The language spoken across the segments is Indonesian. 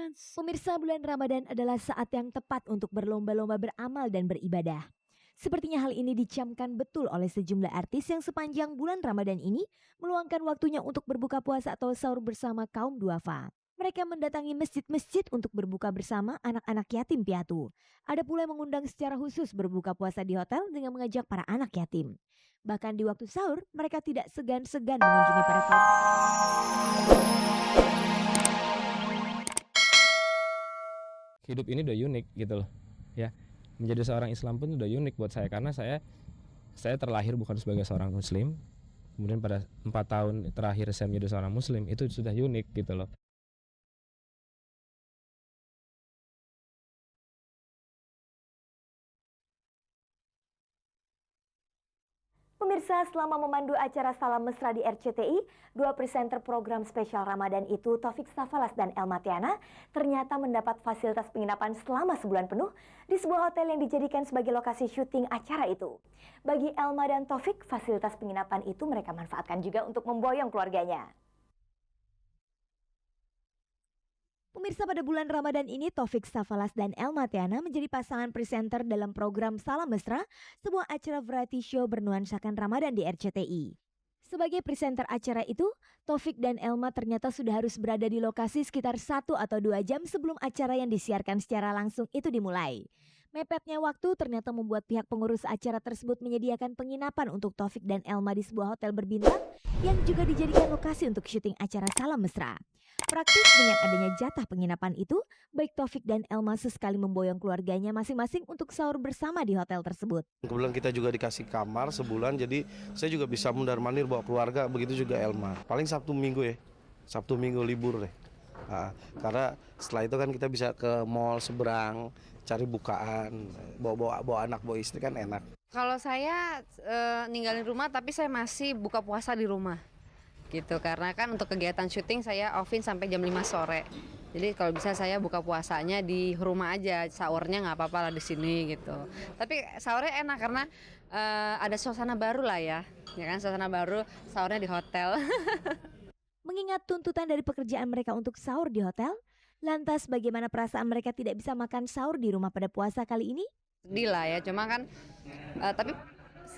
Pemirsa, bulan Ramadan adalah saat yang tepat untuk berlomba-lomba beramal dan beribadah. Sepertinya hal ini dicamkan betul oleh sejumlah artis yang sepanjang bulan Ramadan ini meluangkan waktunya untuk berbuka puasa atau sahur bersama kaum duafa. Mereka mendatangi masjid-masjid untuk berbuka bersama anak-anak yatim piatu. Ada pula yang mengundang secara khusus berbuka puasa di hotel dengan mengajak para anak yatim. Bahkan di waktu sahur, mereka tidak segan-segan mengunjungi para kaum. Hidup ini udah unik gitu loh ya, menjadi seorang Islam pun udah unik buat saya karena saya terlahir bukan sebagai seorang muslim, kemudian pada 4 tahun terakhir saya menjadi seorang muslim, itu sudah unik gitu loh. Pemirsa, selama memandu acara Salam Mesra di RCTI, dua presenter program spesial Ramadan itu, Taufik Safalas dan Elma Tiana, ternyata mendapat fasilitas penginapan selama sebulan penuh di sebuah hotel yang dijadikan sebagai lokasi syuting acara itu. Bagi Elma dan Taufik, fasilitas penginapan itu mereka manfaatkan juga untuk memboyong keluarganya. Pemirsa, pada bulan Ramadan ini Taufik Safalas dan Elma Tiana menjadi pasangan presenter dalam program Salam Mesra, sebuah acara variety show bernuansakan Ramadan di RCTI. Sebagai presenter acara itu, Taufik dan Elma ternyata sudah harus berada di lokasi sekitar 1 atau 2 jam sebelum acara yang disiarkan secara langsung itu dimulai. Mepetnya waktu ternyata membuat pihak pengurus acara tersebut menyediakan penginapan untuk Taufik dan Elma di sebuah hotel berbintang yang juga dijadikan lokasi untuk syuting acara Salam Mesra. Praktis dengan adanya jatah penginapan itu, baik Taufik dan Elma sesekali memboyong keluarganya masing-masing untuk sahur bersama di hotel tersebut. Kebetulan kita juga dikasih kamar sebulan, jadi saya juga bisa mundar-mandir bawa keluarga, begitu juga Elma. Paling Sabtu Minggu ya, Sabtu Minggu libur deh. Nah, karena setelah itu kan kita bisa ke mall seberang, cari bukaan, bawa anak, bawa istri kan enak. Kalau saya ninggalin rumah tapi saya masih buka puasa di rumah gitu, karena kan untuk kegiatan syuting saya offin sampai jam 5 sore. Jadi kalau bisa saya buka puasanya di rumah aja, sahurnya nggak apa-apa lah di sini gitu. Tapi sahurnya enak karena ada suasana baru lah ya kan, suasana baru, sahurnya di hotel. Mengingat tuntutan dari pekerjaan mereka untuk sahur di hotel, lantas bagaimana perasaan mereka tidak bisa makan sahur di rumah pada puasa kali ini? Sedih lah ya, cuma kan tapi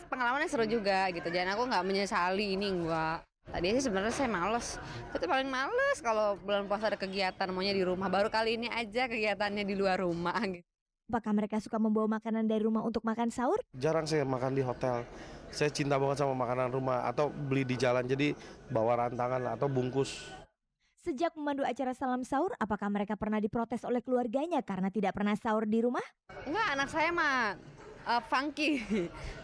pengalamannya seru juga gitu. Dan aku nggak menyesali ini, enggak. Tadi sih sebenarnya saya males. Itu paling males kalau bulan puasa ada kegiatan, maunya di rumah. Baru kali ini aja kegiatannya di luar rumah gitu. Apakah mereka suka membawa makanan dari rumah untuk makan sahur? Jarang saya makan di hotel. Saya cinta banget sama makanan rumah atau beli di jalan, jadi bawa rantangan atau bungkus. Sejak memandu acara Salam Sahur, apakah mereka pernah diprotes oleh keluarganya karena tidak pernah sahur di rumah? Enggak, anak saya mah funky.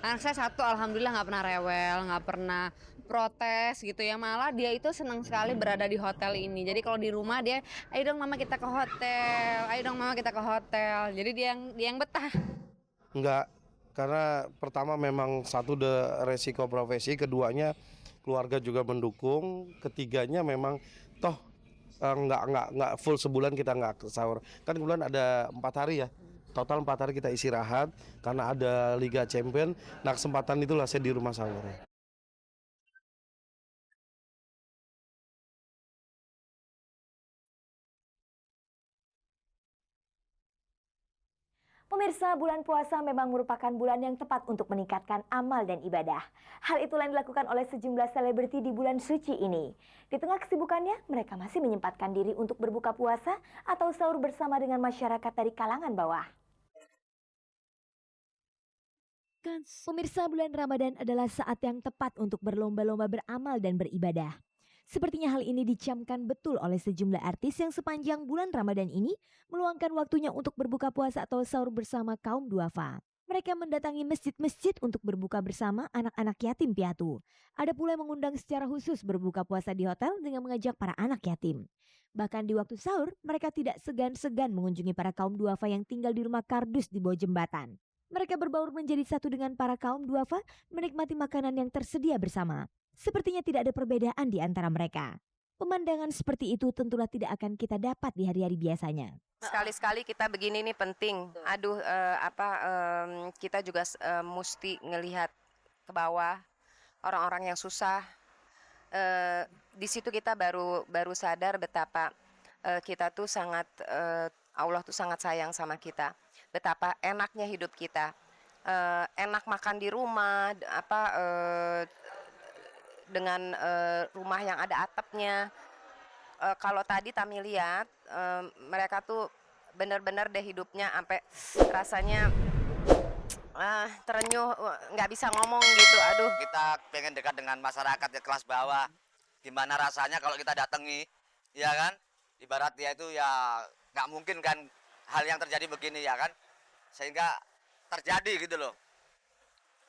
Anak saya satu alhamdulillah nggak pernah rewel, nggak pernah protes gitu ya, malah dia itu senang sekali berada di hotel ini. Jadi kalau di rumah dia, ayo dong mama kita ke hotel, ayo dong mama kita ke hotel. Jadi dia yang betah. Enggak, karena pertama memang satu resiko profesi, keduanya keluarga juga mendukung, ketiganya memang toh nggak full sebulan kita nggak sahur. Kan kebetulan ada 4 hari ya, total 4 hari kita istirahat karena ada Liga Champion. Nah kesempatan itulah saya di rumah sahur. Pemirsa, bulan puasa memang merupakan bulan yang tepat untuk meningkatkan amal dan ibadah. Hal itulah yang dilakukan oleh sejumlah selebriti di bulan suci ini. Di tengah kesibukannya, mereka masih menyempatkan diri untuk berbuka puasa atau sahur bersama dengan masyarakat dari kalangan bawah. Pemirsa, bulan Ramadan adalah saat yang tepat untuk berlomba-lomba beramal dan beribadah. Sepertinya hal ini dicamkan betul oleh sejumlah artis yang sepanjang bulan Ramadan ini meluangkan waktunya untuk berbuka puasa atau sahur bersama kaum duafa. Mereka mendatangi masjid-masjid untuk berbuka bersama anak-anak yatim piatu. Ada pula yang mengundang secara khusus berbuka puasa di hotel dengan mengajak para anak yatim. Bahkan di waktu sahur, mereka tidak segan-segan mengunjungi para kaum duafa yang tinggal di rumah kardus di bawah jembatan. Mereka berbaur menjadi satu dengan para kaum duafa, menikmati makanan yang tersedia bersama. Sepertinya tidak ada perbedaan di antara mereka. Pemandangan seperti itu tentulah tidak akan kita dapat di hari-hari biasanya. Sekali-sekali kita begini nih penting. Aduh, kita juga mesti ngelihat ke bawah orang-orang yang susah. Di situ kita baru sadar betapa kita tuh Allah tuh sangat sayang sama kita. Betapa enaknya hidup kita. Enak makan di rumah, dengan rumah yang ada atapnya. Kalau tadi Tami lihat, mereka tuh benar-benar deh hidupnya sampai rasanya terenyuh, nggak bisa ngomong gitu. Aduh. Kita pengen dekat dengan masyarakat ya kelas bawah. Gimana rasanya kalau kita datangi, ya kan? Ibarat dia itu ya nggak mungkin kan hal yang terjadi begini ya kan? Sehingga terjadi gitu loh.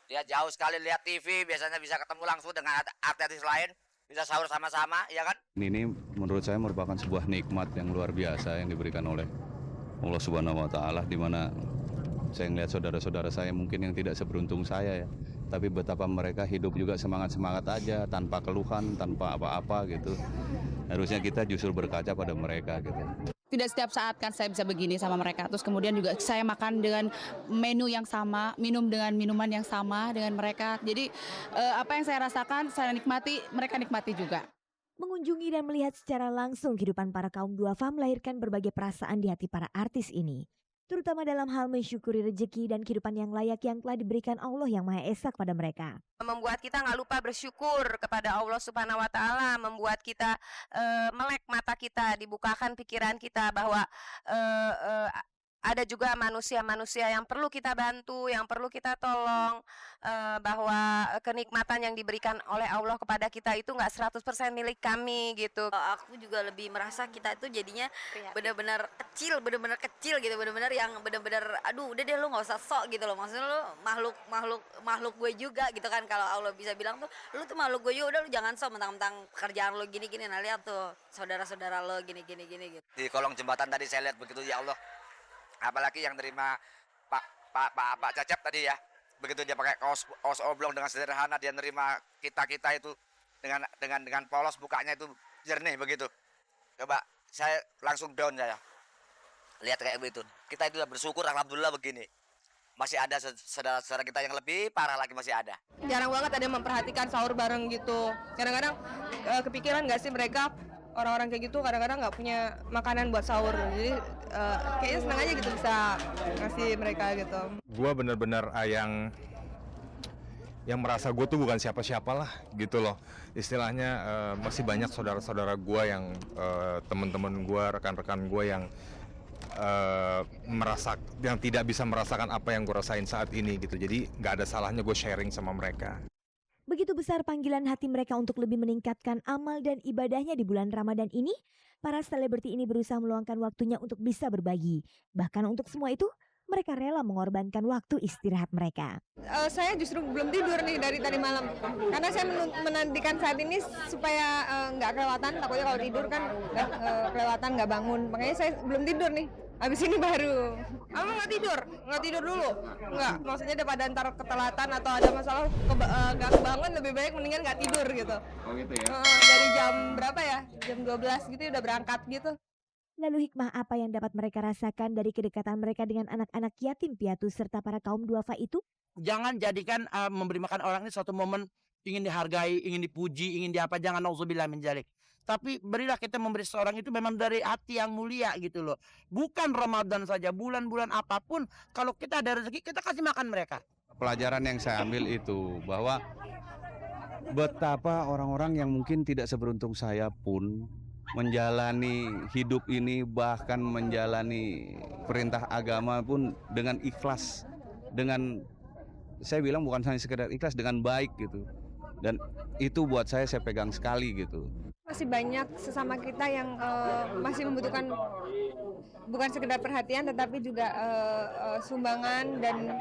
Dia jauh sekali lihat TV, biasanya bisa ketemu langsung dengan artis lain, bisa sahur sama-sama, ya kan? Ini menurut saya merupakan sebuah nikmat yang luar biasa yang diberikan oleh Allah Subhanahu wa Ta'ala, di mana saya melihat saudara-saudara saya mungkin yang tidak seberuntung saya ya, tapi betapa mereka hidup juga semangat-semangat aja, tanpa keluhan, tanpa apa-apa gitu. Harusnya kita justru berkaca pada mereka gitu. Tidak setiap saat kan saya bisa begini sama mereka. Terus kemudian juga saya makan dengan menu yang sama, minum dengan minuman yang sama dengan mereka. Jadi apa yang saya rasakan, saya nikmati, mereka nikmati juga. Mengunjungi dan melihat secara langsung kehidupan para kaum duafa melahirkan berbagai perasaan di hati para artis ini. Terutama dalam hal mensyukuri rezeki dan kehidupan yang layak yang telah diberikan Allah yang Maha Esa kepada mereka. Membuat kita nggak lupa bersyukur kepada Allah Subhanahu wa Ta'ala, membuat kita melek mata kita, dibukakan pikiran kita bahwa ada juga manusia-manusia yang perlu kita bantu, yang perlu kita tolong, bahwa kenikmatan yang diberikan oleh Allah kepada kita itu nggak 100% milik kami gitu. Aku juga lebih merasa kita itu jadinya benar-benar kecil gitu, benar-benar yang benar-benar aduh udah deh lu nggak usah sok gitu loh, maksudnya lu makhluk gue juga gitu kan. Kalau Allah bisa bilang tuh lu tuh makhluk gue juga, udah lu jangan sok mentang-mentang pekerjaan lu gini-gini. Nah lihat tuh saudara-saudara lo gini-gini gitu. Di kolong jembatan tadi saya lihat begitu, ya Allah. Apalagi yang terima Pak Cacep tadi ya, begitu dia pakai kaos oblong dengan sederhana, dia nerima kita itu dengan polos, mukanya itu jernih begitu. Coba saya langsung down saya lihat kayak begitu. Kita itu bersyukur, alhamdulillah begini. Masih ada saudara-saudara kita yang lebih parah lagi, masih ada. Jarang banget ada yang memperhatikan sahur bareng gitu. Kadang-kadang kepikiran nggak sih mereka orang-orang kayak gitu kadang-kadang nggak punya makanan buat sahur. Jadi kayaknya senang aja gitu bisa ngasih mereka gitu. Gue bener-bener yang merasa gue tuh bukan siapa-siapa lah gitu loh. Istilahnya masih banyak saudara-saudara gue yang teman-teman gue, rekan-rekan gue yang yang tidak bisa merasakan apa yang gue rasain saat ini gitu. Jadi nggak ada salahnya gue sharing sama mereka. Begitu besar panggilan hati mereka untuk lebih meningkatkan amal dan ibadahnya di bulan Ramadan ini, para selebriti ini berusaha meluangkan waktunya untuk bisa berbagi. Bahkan untuk semua itu, mereka rela mengorbankan waktu istirahat mereka. Saya justru belum tidur nih dari tadi malam. Karena saya menantikan saat ini supaya nggak kelewatan. Takutnya kalau tidur kan kelewatan, nggak bangun. Makanya saya belum tidur nih. Habis ini baru. Kamu nggak tidur? Nggak tidur dulu? Nggak. Maksudnya daripada ntar ketelatan atau ada masalah nggak kebangun, lebih baik mendingan nggak tidur gitu. Oh gitu ya? Dari jam berapa ya? Jam 12 gitu udah berangkat gitu. Lalu hikmah apa yang dapat mereka rasakan dari kedekatan mereka dengan anak-anak yatim piatu serta para kaum duafa itu? Jangan jadikan memberi makan orang ini suatu momen ingin dihargai, ingin dipuji, ingin diapa, jangan nauzubillah min dzalik. Tapi berilah kita memberi seorang itu memang dari hati yang mulia gitu loh. Bukan Ramadan saja, bulan-bulan apapun kalau kita ada rezeki kita kasih makan mereka. Pelajaran yang saya ambil itu bahwa betapa orang-orang yang mungkin tidak seberuntung saya pun menjalani hidup ini, bahkan menjalani perintah agama pun dengan ikhlas, dengan saya bilang bukan hanya sekedar ikhlas, dengan baik gitu. Dan itu buat saya pegang sekali gitu. Masih banyak sesama kita yang masih membutuhkan bukan sekedar perhatian tetapi juga sumbangan, dan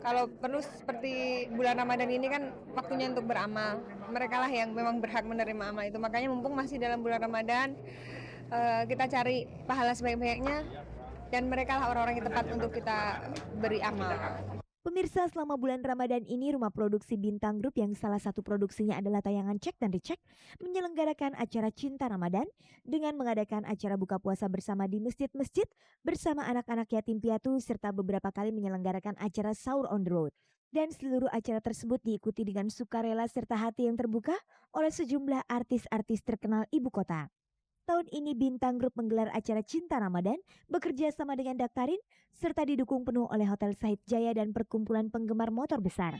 kalau perlu seperti bulan Ramadan ini kan waktunya untuk beramal. Mereka lah yang memang berhak menerima amal itu. Makanya mumpung masih dalam bulan Ramadan, kita cari pahala sebaik-baiknya, dan mereka lah orang-orang yang tepat untuk kita beri amal. Pemirsa, selama bulan Ramadan ini Rumah Produksi Bintang Group yang salah satu produksinya adalah tayangan Cek dan Dicek menyelenggarakan acara Cinta Ramadan dengan mengadakan acara buka puasa bersama di masjid-masjid bersama anak-anak yatim piatu serta beberapa kali menyelenggarakan acara Sahur on the Road. Dan seluruh acara tersebut diikuti dengan sukarela serta hati yang terbuka oleh sejumlah artis-artis terkenal ibu kota. tahun ini Bintang Group menggelar acara Cinta Ramadan bekerja sama dengan Daktarin serta didukung penuh oleh Hotel Said Jaya dan perkumpulan penggemar motor besar.